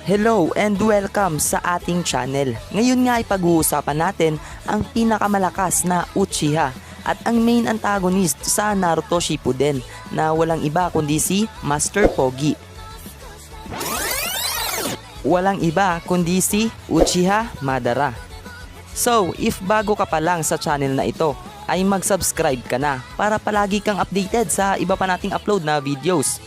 Hello and welcome sa ating channel. Ngayon nga ay pag-uusapan natin ang pinakamalakas na Uchiha at ang main antagonist sa Naruto Shippuden na walang iba kundi si Master Pogi. Walang iba kundi si Uchiha Madara. So, if bago ka pa lang sa channel na ito, ay mag-subscribe ka na para palagi kang updated sa iba pa nating upload na videos.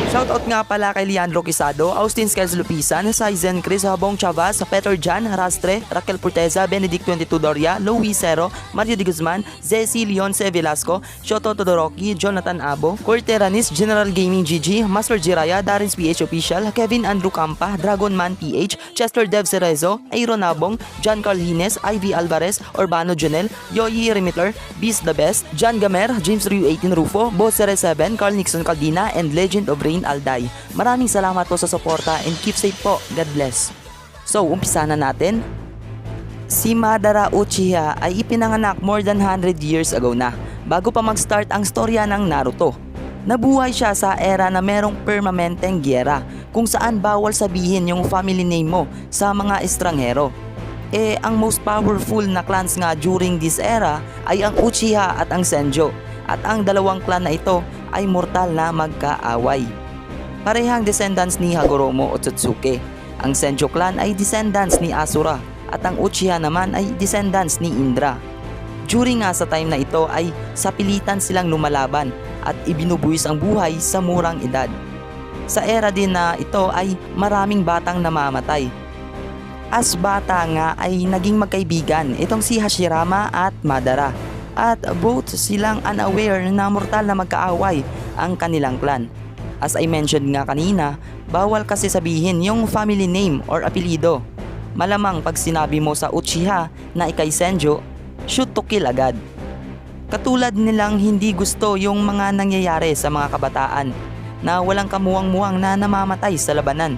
Shoutout nga pala kay Leandro Quisado, Austin Scales Lupisan, Saizen Chris, Habong Chavaz, Peter Jan, Rastre, Raquel Porteza, Benedict 22 Doria, Louis Cero, Mario de Guzman, Zesi Leonce Velasco, Shoto Todoroki, Jonathan Abo, Corteranis, General Gaming GG, Master Jiraya, Darins PH Official, Kevin Andrew Campa, Dragon Man PH, Chester Dev Cerezo, Aaron Nabong, John Carl Hines, Ivy Alvarez, Urbano Jonel, Yoyi Remitler, Beast the Best, John Gamer, James Ryu 18 Rufo, Boss 7, Carl Nixon Caldina, and Legend of Rain Alday. Maraming salamat po sa suporta and keep safe po. God bless. So, umpisa na natin. Si Madara Uchiha ay ipinanganak more than 100 years ago na, bago pa mag-start ang storya ng Naruto. Nabuhay siya sa era na merong permanenteng giyera, kung saan bawal sabihin yung family name mo sa mga estranghero. Ang most powerful na clans nga during this era ay ang Uchiha at ang Senjo, at ang dalawang clan na ito ay mortal na magkaaway. Parehang descendants ni Hagoromo Otsutsuki. Ang Senjo clan ay descendants ni Asura at ang Uchiha naman ay descendants ni Indra. During nga sa time na ito ay sapilitan silang lumalaban at ibinubuwis ang buhay sa murang edad. Sa era din na ito ay maraming batang namamatay. As bata nga ay naging magkaibigan itong si Hashirama at Madara, at both silang unaware na mortal na magkaaway ang kanilang clan. As I mentioned nga kanina, bawal kasi sabihin yung family name or apelido. Malamang pag sinabi mo sa Uchiha na ikay Senjo, shoot to kill agad. Katulad nilang hindi gusto yung mga nangyayari sa mga kabataan na walang kamuwang-muwang na namamatay sa labanan.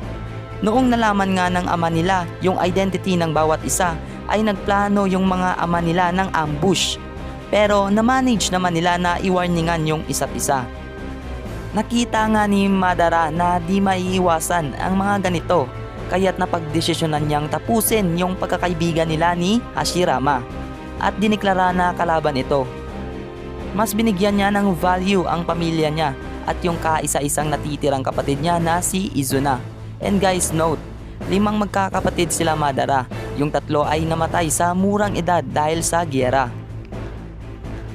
Noong nalaman nga ng ama nila yung identity ng bawat isa, ay nagplano yung mga ama nila ng ambush. Pero na-manage naman nila na i-warningan yung isa't isa. Nakita nga ni Madara na di maiiwasan ang mga ganito, kaya't napagdesisyonan niyang tapusin yung pagkakaibigan nila ni Hashirama at diniklara na kalaban ito. Mas binigyan niya ng value ang pamilya niya at yung kaisa-isang natitirang kapatid niya na si Izuna. And guys, note, 5 magkakapatid sila Madara. Yung 3 ay namatay sa murang edad dahil sa giyera.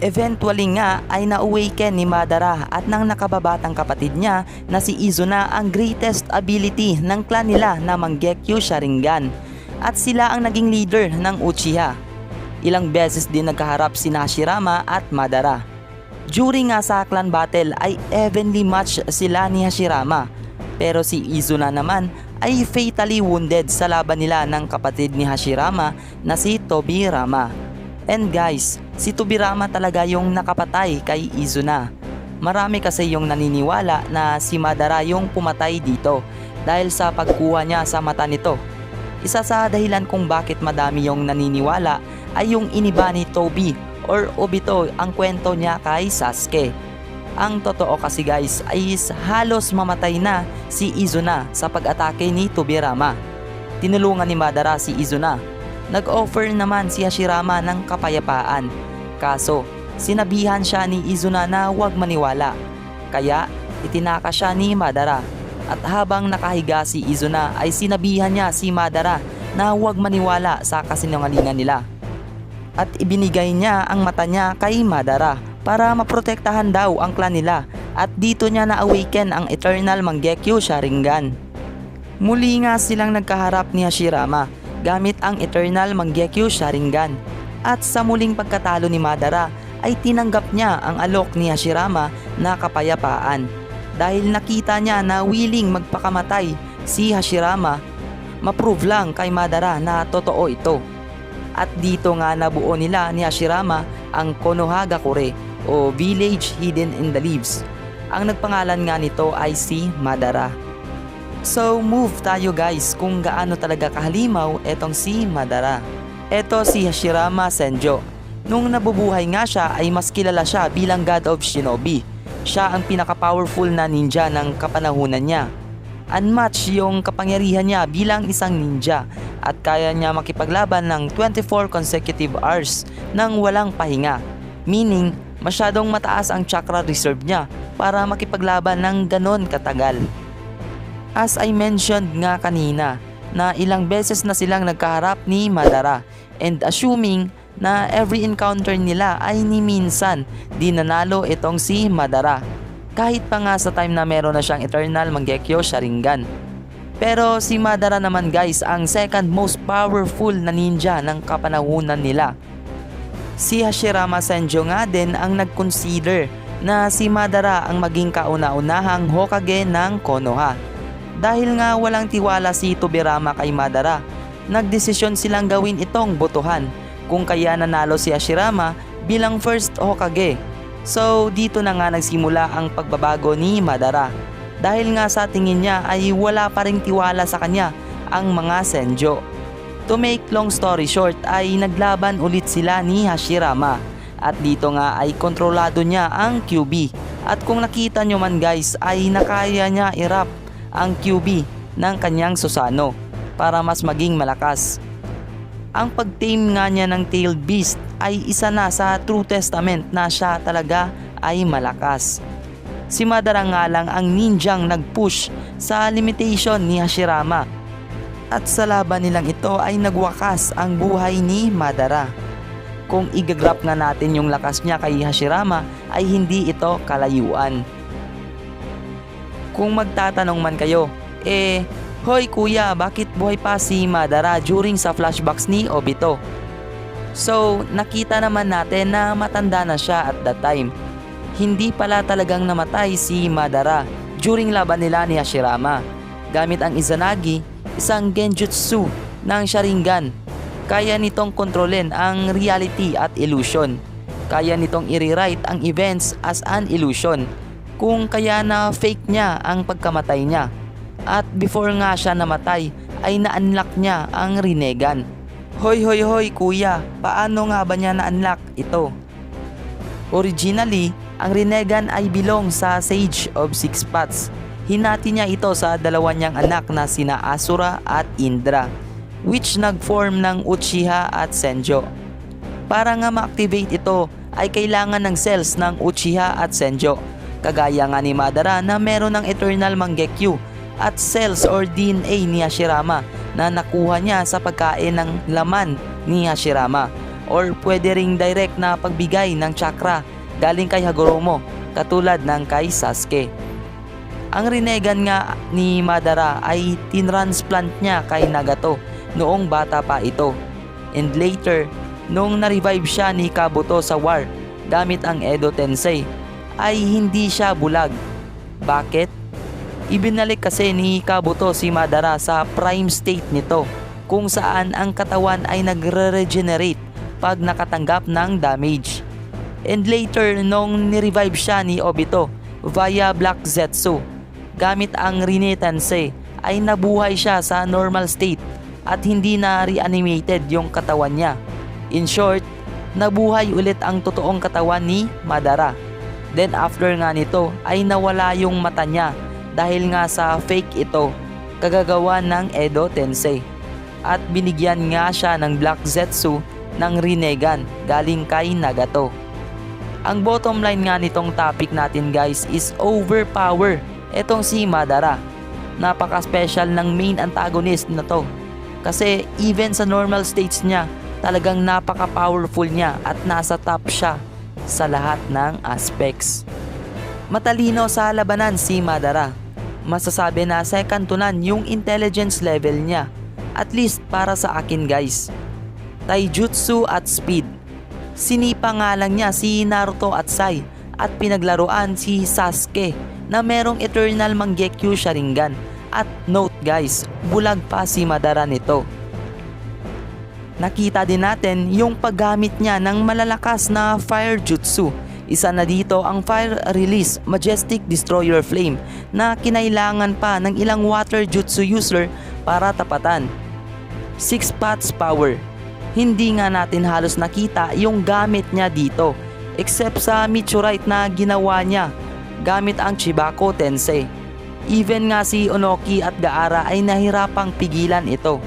Eventually nga ay na-awaken ni Madara at ng nakababatang kapatid niya na si Izuna ang greatest ability ng clan nila na Mangekyou Sharingan, at sila ang naging leader ng Uchiha. Ilang beses din nagkaharap si Hashirama at Madara. During nga sa clan battle ay evenly matched sila ni Hashirama, pero si Izuna naman ay fatally wounded sa laban nila ng kapatid ni Hashirama na si Tobirama. And guys, si Tobirama talaga yung nakapatay kay Izuna. Marami kasi yung naniniwala na si Madara yung pumatay dito dahil sa pagkuha niya sa mata nito. Isa sa dahilan kung bakit madami yung naniniwala ay yung iniba ni Tobi or Obito ang kwento niya kay Sasuke. Ang totoo kasi guys ay halos mamatay na si Izuna sa pag-atake ni Tobirama. Tinulungan ni Madara si Izuna. Nag-offer naman si Hashirama ng kapayapaan, kaso sinabihan siya ni Izuna na huwag maniwala, kaya itinaka siya ni Madara. At habang nakahiga si Izuna ay sinabihan niya si Madara na huwag maniwala sa kasinungalingan nila, at ibinigay niya ang mata niya kay Madara para maprotektahan daw ang clan nila, at dito niya na-awaken ang Eternal Mangekyou Sharingan. Muli nga silang nagkaharap ni Hashirama gamit ang Eternal Mangekyou Sharingan, at sa muling pagkatalo ni Madara ay tinanggap niya ang alok ni Hashirama na kapayapaan. Dahil nakita niya na willing magpakamatay si Hashirama, ma-prove lang kay Madara na totoo ito. At dito nga nabuo nila ni Hashirama ang Konohagakure o Village Hidden in the Leaves. Ang nagpangalan nga nito ay si Madara. So move tayo guys kung gaano talaga kahalimaw etong si Madara. Eto si Hashirama Senjo. Nung nabubuhay nga siya ay mas kilala siya bilang God of Shinobi. Siya ang pinaka-powerful na ninja ng kapanahunan niya. Unmatched yung kapangyarihan niya bilang isang ninja at kaya niya makipaglaban ng 24 consecutive hours nang walang pahinga. Meaning, masyadong mataas ang chakra reserve niya para makipaglaban ng ganon katagal. As I mentioned nga kanina, na ilang beses na silang nagkaharap ni Madara, and assuming na every encounter nila ay ni minsan di nanalo itong si Madara. Kahit pa nga sa time na meron na siyang Eternal Mangekyo Sharingan. Pero si Madara naman guys ang second most powerful na ninja ng kapanahunan nila. Si Hashirama Senjo nga din ang nag-consider na si Madara ang maging kauna-unahang Hokage ng Konoha. Dahil nga walang tiwala si Tobirama kay Madara, nagdesisyon silang gawin itong botohan kung kaya nanalo si Hashirama bilang first Hokage. So dito na nga nagsimula ang pagbabago ni Madara dahil nga sa tingin niya ay wala pa ring tiwala sa kanya ang mga Senjo. To make long story short ay naglaban ulit sila ni Hashirama at dito nga ay kontrolado niya ang QB at kung nakita nyo man guys ay nakaya niya i-wrap ang QB ng kanyang Susanoo para mas maging malakas. Ang pag-tame nga niya ng Tailed Beast ay isa na sa true testament na siya talaga ay malakas. Si Madara nga lang ang ninjang nag-push sa limitation ni Hashirama at sa laban nilang ito ay nagwakas ang buhay ni Madara. Kung igagrap nga natin yung lakas niya kay Hashirama ay hindi ito kalayuan. Kung magtatanong man kayo, hoy kuya, bakit buhay pa si Madara during sa flashbacks ni Obito? So, nakita naman natin na matanda na siya at that time. Hindi pala talagang namatay si Madara during laban nila ni Hashirama. Gamit ang Izanagi, isang genjutsu ng Sharingan. Kaya nitong kontrolin ang reality at illusion. Kaya nitong i-rewrite ang events as an illusion. Kung kaya na fake niya ang pagkamatay niya. At before nga siya namatay ay na-unlock niya ang Rinnegan. Hoy kuya, paano nga ba niya na-unlock ito? Originally, ang Rinnegan ay bilong sa Sage of Six Paths. Hinati niya ito sa dalawa niyang anak na sina Asura at Indra, which nag-form ng Uchiha at Senjo. Para nga ma-activate ito ay kailangan ng cells ng Uchiha at Senjo. Kagaya nga ni Madara na meron ng Eternal Mangekyo at cells or DNA ni Hashirama na nakuha niya sa pagkain ng laman ni Hashirama, or pwede ring direct na pagbigay ng chakra galing kay Hagoromo katulad ng kay Sasuke. Ang Rinnegan nga ni Madara ay tinransplant niya kay Nagato noong bata pa ito, and later nung na-revive siya ni Kabuto sa war gamit ang Edo Tensei ay hindi siya bulag. Bakit? Ibinalik kasi ni Kabuto si Madara sa prime state nito kung saan ang katawan ay nagre-regenerate pag nakatanggap ng damage. And later nung ni-revive siya ni Obito via Black Zetsu gamit ang Rinne Tensei ay nabuhay siya sa normal state at hindi na reanimated yung katawan niya. In short, nabuhay ulit ang totoong katawan ni Madara. Then after nga nito ay nawala yung mata niya dahil nga sa fake ito, kagagawa ng Edo Tensei. At binigyan nga siya ng Black Zetsu ng Rinnegan galing kay Nagato. Ang bottom line nga nitong topic natin guys is overpower etong si Madara. Napaka-special ng main antagonist na to. Kasi even sa normal states niya, talagang napaka-powerful niya at nasa top siya sa lahat ng aspects. Matalino sa labanan si Madara. Masasabi na second to none yung intelligence level niya. At least para sa akin guys. Taijutsu at speed. Sinipa nga lang niya si Naruto at Sai at pinaglaruan si Sasuke na merong Eternal Mangekyo Sharingan. At note guys, bulag pa si Madara nito. Nakita din natin yung paggamit niya ng malalakas na fire jutsu. Isa na dito ang Fire Release Majestic Destroyer Flame na kinailangan pa ng ilang water jutsu user para tapatan. Six Paths Power. Hindi nga natin halos nakita yung gamit niya dito except sa meteorite na ginawa niya gamit ang Chibaku Tensei. Even nga si Onoki at Gaara ay nahirapang pigilan ito.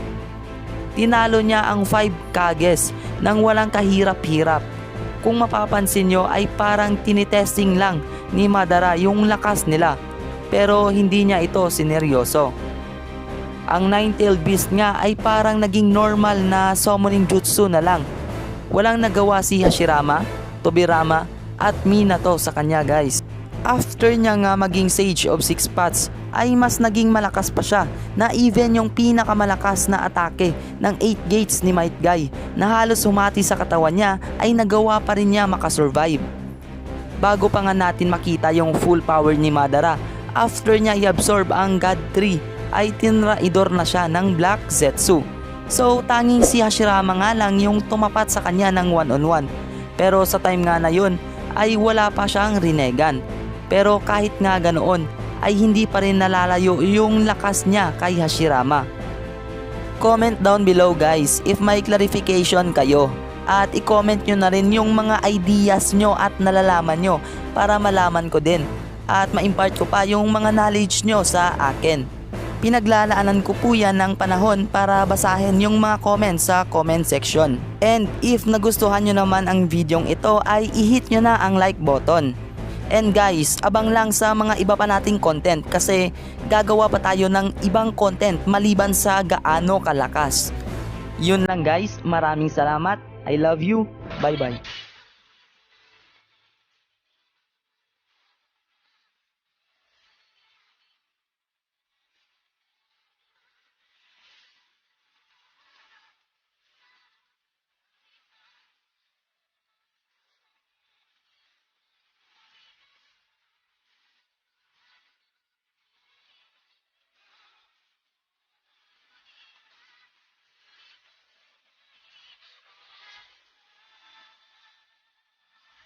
Tinalo niya ang 5 Kages nang walang kahirap-hirap. Kung mapapansin nyo ay parang tinitesting lang ni Madara yung lakas nila, pero hindi niya ito sineryoso. Ang Nine-Tailed Beast nga ay parang naging normal na summoning jutsu na lang. Walang nagawa si Hashirama, Tobirama at Minato sa kanya guys. After niya nga maging Sage of Six Paths ay mas naging malakas pa siya, na even yung pinakamalakas na atake ng 8 gates ni Might Guy na halos humati sa katawan niya ay nagawa pa rin niya makasurvive. Bago pa nga natin makita yung full power ni Madara, after niya i-absorb ang God Tree ay tinraidor na siya ng Black Zetsu. So tanging si Hashirama nga lang yung tumapat sa kanya ng 1-on-1. Pero sa time nga na yun ay wala pa siyang Rinnegan. Pero kahit nga ganoon ay hindi pa rin nalalayo yung lakas niya kay Hashirama. Comment down below guys if may clarification kayo. At i-comment nyo na rin yung mga ideas nyo at nalalaman nyo para malaman ko din. At ma-impart ko pa yung mga knowledge nyo sa akin. Pinaglalaanan ko po yan ng panahon para basahin yung mga comments sa comment section. And if nagustuhan nyo naman ang videong ito ay i-hit nyo na ang like button. And guys, abang lang sa mga iba pa nating content kasi gagawa pa tayo ng ibang content maliban sa gaano kalakas. Yun lang guys, maraming salamat. I love you. Bye bye.